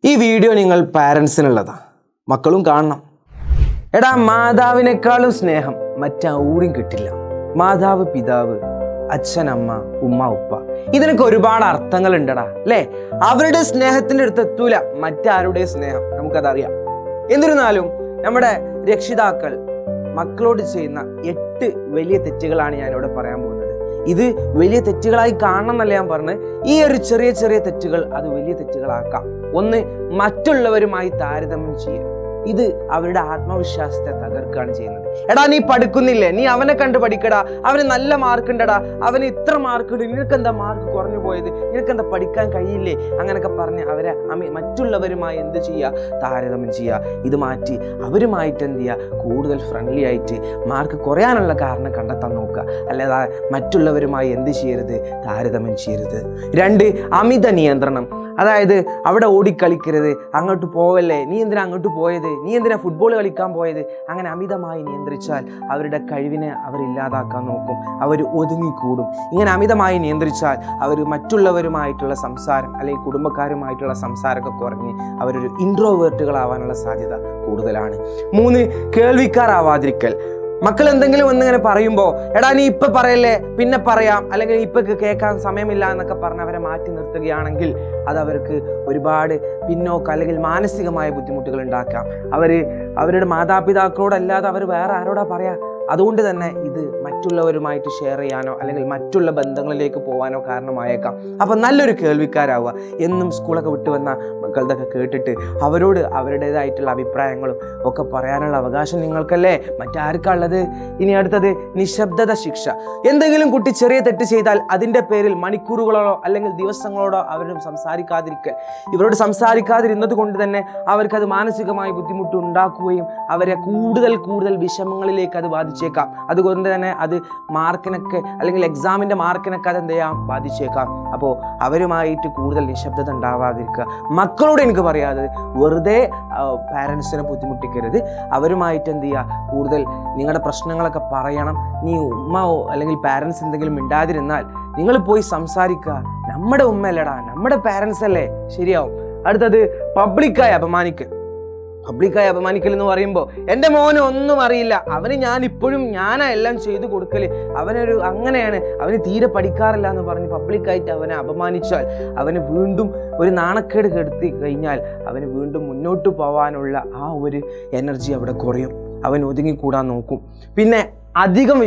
ഈ വീഡിയോ നിങ്ങൾ പാരൻസിനുള്ളതാണ്, മക്കളും കാണണം. എടാ, മാതാവിനേക്കാളും സ്നേഹം മറ്റാരും കിട്ടില്ല. മാതാവ്, പിതാവ്, അച്ഛൻ, അമ്മ, ഉമ്മ, ഉപ്പ, ഇതിനൊക്കെ ഒരുപാട് അർത്ഥങ്ങൾ ഉണ്ടടാ, അല്ലേ? അവരുടെ സ്നേഹത്തിൻ്റെ അടുത്ത് എത്തൂല മറ്റാരുടെ സ്നേഹം, നമുക്കതറിയാം. എന്നിരുന്നാലും നമ്മുടെ രക്ഷിതാക്കൾ മക്കളോട് ചെയ്യുന്ന 8 വലിയ തെറ്റുകളാണ് ഞാനിവിടെ പറയാൻ പോകുന്നത്. ഇത് വലിയ തെറ്റുകളായി കാണണം എന്നല്ല ഞാൻ പറഞ്ഞത്. ഈ ഒരു ചെറിയ ചെറിയ തെറ്റുകൾ അത് വലിയ തെറ്റുകളാക്കാം. ഒന്ന്, മറ്റുള്ളവരുമായി താരതമ്യം ചെയ്യുക. ഇത് അവരുടെ ആത്മവിശ്വാസത്തെ തകർക്കുകയാണ് ചെയ്യുന്നത്. എടാ, നീ പഠിക്കുന്നില്ലേ? നീ അവനെ കണ്ട് പഠിക്കടാ, അവന് നല്ല മാർക്ക് ഉണ്ടടാ, അവന് ഇത്ര മാർക്ക് ഉണ്ട്, നിനക്കെന്താ മാർക്ക് കുറഞ്ഞു പോയത്, നിനക്കെന്താ പഠിക്കാൻ കഴിയില്ലേ, അങ്ങനെയൊക്കെ പറഞ്ഞ് അവരെ മറ്റുള്ളവരുമായി എന്ത് ചെയ്യുക? താരതമ്യം ചെയ്യുക. ഇത് മാറ്റി അവരുമായിട്ട് എന്ത് ചെയ്യുക? കൂടുതൽ ഫ്രണ്ട്ലി ആയിട്ട് മാർക്ക് കുറയാനുള്ള കാരണം കണ്ടെത്താൻ നോക്കുക. അല്ലാതെ മറ്റുള്ളവരുമായി എന്ത് ചെയ്യരുത്? താരതമ്യം ചെയ്യരുത്. 2, അമിത നിയന്ത്രണം. അതായത് അവിടെ ഓടിക്കളിക്കരുത്, അങ്ങോട്ട് പോവല്ലേ, നീ എന്തിനാ അങ്ങോട്ട് പോയത്, നീ എന്തിനാ ഫുട്ബോൾ കളിക്കാൻ പോയത്, അങ്ങനെ അമിതമായി നിയന്ത്രിച്ചാൽ അവരുടെ കഴിവിനെ അവർ ഇല്ലാതാക്കാൻ നോക്കും, അവർ ഒതുങ്ങിക്കൂടും. ഇങ്ങനെ അമിതമായി നിയന്ത്രിച്ചാൽ അവർ മറ്റുള്ളവരുമായിട്ടുള്ള സംസാരം അല്ലെങ്കിൽ കുടുംബക്കാരുമായിട്ടുള്ള സംസാരമൊക്കെ കുറഞ്ഞ് അവരൊരു ഇൻട്രോവേർട്ടുകളാവാനുള്ള സാധ്യത കൂടുതലാണ്. 3, കേൾവിക്കാരാവാതിരിക്കൽ. മക്കൾ എന്തെങ്കിലും ഒന്നിങ്ങനെ പറയുമ്പോൾ, എടാ നീ ഇപ്പം പറയല്ലേ, പിന്നെ പറയാം, അല്ലെങ്കിൽ ഇപ്പം കേൾക്കാൻ സമയമില്ല എന്നൊക്കെ പറഞ്ഞ് അവരെ മാറ്റി നിർത്തുകയാണെങ്കിൽ അത് അവർക്ക് ഒരുപാട് പിന്നോക്കം അല്ലെങ്കിൽ മാനസികമായ ബുദ്ധിമുട്ടുകൾ ഉണ്ടാക്കാം. അവരുടെ മാതാപിതാക്കളോടല്ലാതെ അവർ വേറെ ആരോടാ പറയാ? അതുകൊണ്ട് തന്നെ ഇത് മറ്റുള്ളവരുമായിട്ട് ഷെയർ ചെയ്യാനോ അല്ലെങ്കിൽ മറ്റുള്ള ബന്ധങ്ങളിലേക്ക് പോകാനോ കാരണമായേക്കാം. അപ്പം നല്ലൊരു കേൾവിക്കാരാവുക. എന്നും സ്കൂളൊക്കെ വിട്ടു വന്ന മക്കളുടെയൊക്കെ കേട്ടിട്ട് അവരോട് അവരുടേതായിട്ടുള്ള അഭിപ്രായങ്ങളും ഒക്കെ പറയാനുള്ള അവകാശം നിങ്ങൾക്കല്ലേ, മറ്റാർക്കുള്ളത്? ഇനി അടുത്തത്, നിശബ്ദത ശിക്ഷ. എന്തെങ്കിലും കുട്ടി ചെറിയ തെറ്റ് ചെയ്താൽ അതിൻ്റെ പേരിൽ മണിക്കൂറുകളോടോ അല്ലെങ്കിൽ ദിവസങ്ങളോടോ അവരും സംസാരിക്കാതിരിക്കൽ. ഇവരോട് സംസാരിക്കാതിരുന്നത് കൊണ്ട് തന്നെ അവർക്കത് മാനസികമായി ബുദ്ധിമുട്ട് ഉണ്ടാക്കുകയും അവരെ കൂടുതൽ വിഷമങ്ങളിലേക്ക് അത് ബാധിച്ചേക്കാം. അതുകൊണ്ട് തന്നെ അത് മാർക്കിനൊക്കെ അല്ലെങ്കിൽ എക്സാമിൻ്റെ മാർക്കിനൊക്കെ അത് എന്ത് ചെയ്യാം? ബാധിച്ചേക്കാം. അപ്പോൾ അവരുമായിട്ട് കൂടുതൽ നിശബ്ദത ഉണ്ടാവാതിരിക്കുക. മക്കളോട് എനിക്ക് പറയാതെ വെറുതെ പാരൻസിനെ ബുദ്ധിമുട്ടിക്കരുത്. അവരുമായിട്ട് എന്ത് ചെയ്യുക? കൂടുതൽ നിങ്ങളുടെ പ്രശ്നങ്ങളൊക്കെ പറയണം. നീ ഉമ്മയോ അല്ലെങ്കിൽ പാരൻസ് എന്തെങ്കിലും മിണ്ടാതിരുന്നാൽ നിങ്ങൾ പോയി സംസാരിക്കുക. നമ്മുടെ ഉമ്മയല്ലടാ, നമ്മുടെ പാരൻസ് അല്ലേ, ശരിയാവും. അടുത്തത്, പബ്ലിക്കായി അപമാനിക്കൽ എന്ന് പറയുമ്പോൾ, എൻ്റെ മോന് ഒന്നും അറിയില്ല, അവന് ഞാനാ എല്ലാം ചെയ്തു കൊടുക്കല്, അങ്ങനെയാണ്, അവന് തീരെ പഠിക്കാറില്ല എന്ന് പറഞ്ഞ് പബ്ലിക്കായിട്ട് അവനെ അപമാനിച്ചാൽ അവന് വീണ്ടും ഒരു നാണക്കേട് കെടുത്തി കഴിഞ്ഞാൽ അവന് വീണ്ടും മുന്നോട്ട് പോകാനുള്ള ആ ഒരു എനർജി അവിടെ കുറയും, അവൻ ഒതുങ്ങിക്കൂടാൻ നോക്കും. പിന്നെ അധികം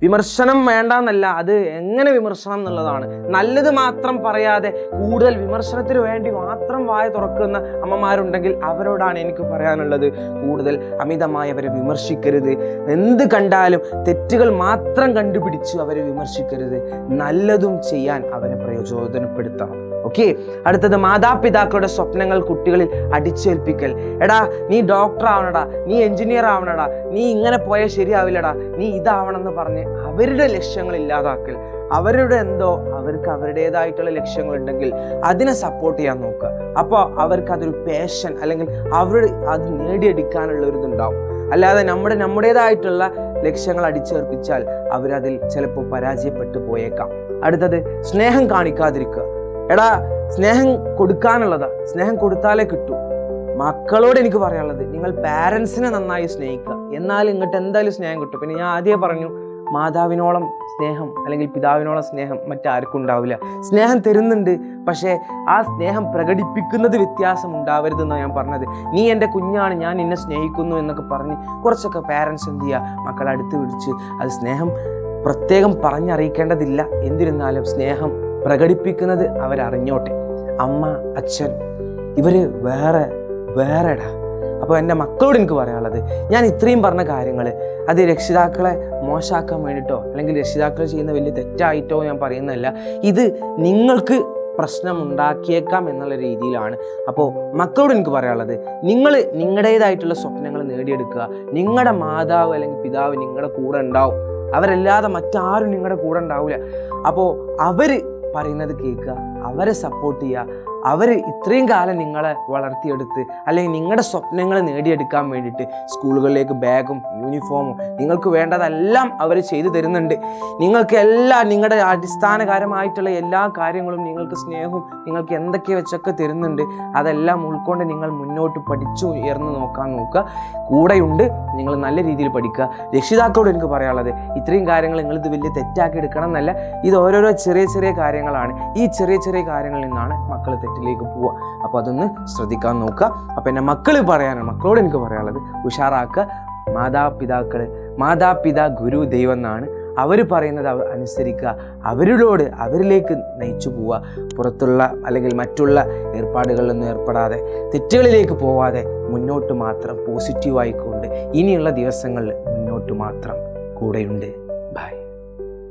വിമർശനം വേണ്ടെന്നല്ല, അത് എങ്ങനെ വിമർശനം എന്നുള്ളതാണ്. നല്ലത് മാത്രം പറയാതെ കൂടുതൽ വിമർശനത്തിന് വേണ്ടി മാത്രം വായ തുറക്കുന്ന അമ്മമാരുണ്ടെങ്കിൽ അവരോടാണ് എനിക്ക് പറയാനുള്ളത്. കൂടുതൽ അമിതമായി അവരെ വിമർശിക്കരുത്. എന്ത് കണ്ടാലും തെറ്റുകൾ മാത്രം കണ്ടുപിടിച്ച് അവരെ വിമർശിക്കരുത്. നല്ലതും ചെയ്യാൻ അവരെ പ്രയോജനപ്പെടുത്തണം. ഓക്കെ. അടുത്തത്, മാതാപിതാക്കളുടെ സ്വപ്നങ്ങൾ കുട്ടികളിൽ അടിച്ചേൽപ്പിക്കൽ. എടാ, നീ ഡോക്ടർ ആവണടാ, നീ എഞ്ചിനീയർ ആവണടാ, നീ ഇങ്ങനെ പോയാൽ ശരിയാവില്ലടാ, നീ ഇതാവണമെന്ന് പറഞ്ഞ് അവരുടെ ലക്ഷ്യങ്ങൾ ഇല്ലാതാക്കൽ. അവർക്ക് അവരുടേതായിട്ടുള്ള ലക്ഷ്യങ്ങളുണ്ടെങ്കിൽ അതിനെ സപ്പോർട്ട് ചെയ്യാൻ നോക്കുക. അപ്പോൾ അവർക്ക് അതൊരു പാഷൻ അല്ലെങ്കിൽ അത് നേടിയെടുക്കാനുള്ള ഒരു ഇതുണ്ടാവും. അല്ലാതെ നമ്മുടേതായിട്ടുള്ള ലക്ഷ്യങ്ങൾ അടിച്ചേൽപ്പിച്ചാൽ അവരതിൽ ചിലപ്പോൾ പരാജയപ്പെട്ടു പോയേക്കാം. അടുത്തത്, സ്നേഹം കാണിക്കാതിരിക്കുക. എടാ, സ്നേഹം കൊടുക്കാനുള്ളതാ, സ്നേഹം കൊടുത്താലേ കിട്ടൂ. മക്കളോട് എനിക്ക് പറയാനുള്ളത്, നിങ്ങൾ പാരൻസിനെ നന്നായി സ്നേഹിക്കുക, എന്നാൽ ഇങ്ങോട്ട് എന്തായാലും സ്നേഹം കിട്ടും. പിന്നെ ഞാൻ ആദ്യമേ പറഞ്ഞു, മാതാവിനോളം സ്നേഹം അല്ലെങ്കിൽ പിതാവിനോളം സ്നേഹം മറ്റാർക്കും ഉണ്ടാവില്ല. സ്നേഹം തരുന്നുണ്ട്, പക്ഷേ ആ സ്നേഹം പ്രകടിപ്പിക്കുന്നത് വ്യത്യാസം ഉണ്ടാവരുതെന്നാണ് ഞാൻ പറഞ്ഞത്. നീ എൻ്റെ കുഞ്ഞാണ്, ഞാൻ നിന്നെ സ്നേഹിക്കുന്നു എന്നൊക്കെ പറഞ്ഞ് കുറച്ചൊക്കെ പാരൻസ് എന്ത് ചെയ്യുക? മക്കളെ അടുത്ത് പിടിച്ച് അത് സ്നേഹം പ്രത്യേകം പറഞ്ഞറിയിക്കേണ്ടതില്ല. എന്നിരുന്നാലും സ്നേഹം പ്രകടിപ്പിക്കുന്നത് അവരറിഞ്ഞോട്ടെ. അമ്മ, അച്ഛൻ ഇവര് വേറെടാ. അപ്പോൾ എൻ്റെ മക്കളോട് എനിക്ക് പറയാനുള്ളത്, ഞാൻ ഇത്രയും പറഞ്ഞ കാര്യങ്ങൾ അത് രക്ഷിതാക്കളെ മോശമാക്കാൻ വേണ്ടിയിട്ടോ അല്ലെങ്കിൽ രക്ഷിതാക്കൾ ചെയ്യുന്ന വലിയ തെറ്റായിട്ടോ ഞാൻ പറയുന്നതല്ല. ഇത് നിങ്ങൾക്ക് പ്രശ്നം ഉണ്ടാക്കിയേക്കാം എന്നുള്ള രീതിയിലാണ്. അപ്പോൾ മക്കളോട് എനിക്ക് പറയാനുള്ളത്, നിങ്ങൾ നിങ്ങളുടേതായിട്ടുള്ള സ്വപ്നങ്ങൾ നേടിയെടുക്കുക. നിങ്ങളുടെ മാതാവ് അല്ലെങ്കിൽ പിതാവ് നിങ്ങളുടെ കൂടെ ഉണ്ടാവും. അവരല്ലാതെ മറ്റാരും നിങ്ങളുടെ കൂടെ ഉണ്ടാവില്ല. അപ്പോൾ അവർ പറയുന്നത് കേൾക്കുക, അവരെ സപ്പോർട്ട് ചെയ്യുക, അവർ ഇത്രയും കാലം നിങ്ങളെ വളർത്തിയെടുത്ത് അല്ലെങ്കിൽ നിങ്ങളുടെ സ്വപ്നങ്ങൾ നേടിയെടുക്കാൻ വേണ്ടിയിട്ട് സ്കൂളുകളിലേക്ക് ബാഗും യൂണിഫോമും നിങ്ങൾക്ക് വേണ്ടതെല്ലാം അവർ ചെയ്തു തരുന്നുണ്ട്. നിങ്ങൾക്ക് നിങ്ങളുടെ അടിസ്ഥാനകരമായിട്ടുള്ള എല്ലാ കാര്യങ്ങളും, നിങ്ങൾക്ക് സ്നേഹവും നിങ്ങൾക്ക് എന്തൊക്കെ വെച്ചൊക്കെ തരുന്നുണ്ട്. അതെല്ലാം ഉൾക്കൊണ്ട് നിങ്ങൾ മുന്നോട്ട് പഠിച്ചു ഉയർന്നു നോക്കുക. കൂടെയുണ്ട്, നിങ്ങൾ നല്ല രീതിയിൽ പഠിക്കുക. രക്ഷിതാക്കളോട് എനിക്ക് പറയാനുള്ളത്, ഇത്രയും കാര്യങ്ങൾ നിങ്ങളിത് വലിയ തെറ്റാക്കി എടുക്കണം എന്നല്ല. ഇത് ഓരോരോ ചെറിയ ചെറിയ കാര്യങ്ങളാണ്. ഈ ചെറിയ ചെറിയ കാര്യങ്ങളിൽ നിന്നാണ് മക്കൾ തെറ്റിലേക്ക് പോവുക. അപ്പോൾ അതൊന്ന് ശ്രദ്ധിക്കാൻ നോക്കുക. അപ്പോൾ എൻ്റെ മക്കളോട് എനിക്ക് പറയാനുള്ളത്, ഉഷാറാക്കുക. മാതാപിതാ ഗുരു ദൈവം എന്നാണ്. അവർ പറയുന്നത് അനുസരിക്കുക. അവരിലേക്ക് നയിച്ചു പോവുക. പുറത്തുള്ള അല്ലെങ്കിൽ മറ്റുള്ള ഏർപ്പാടുകളിലൊന്നും ഏർപ്പെടാതെ, തെറ്റുകളിലേക്ക് പോവാതെ മുന്നോട്ട് മാത്രം പോസിറ്റീവായിക്കൊണ്ട് ഇനിയുള്ള ദിവസങ്ങളിൽ മുന്നോട്ട് മാത്രം കൂടെയുണ്ട്. ബൈ.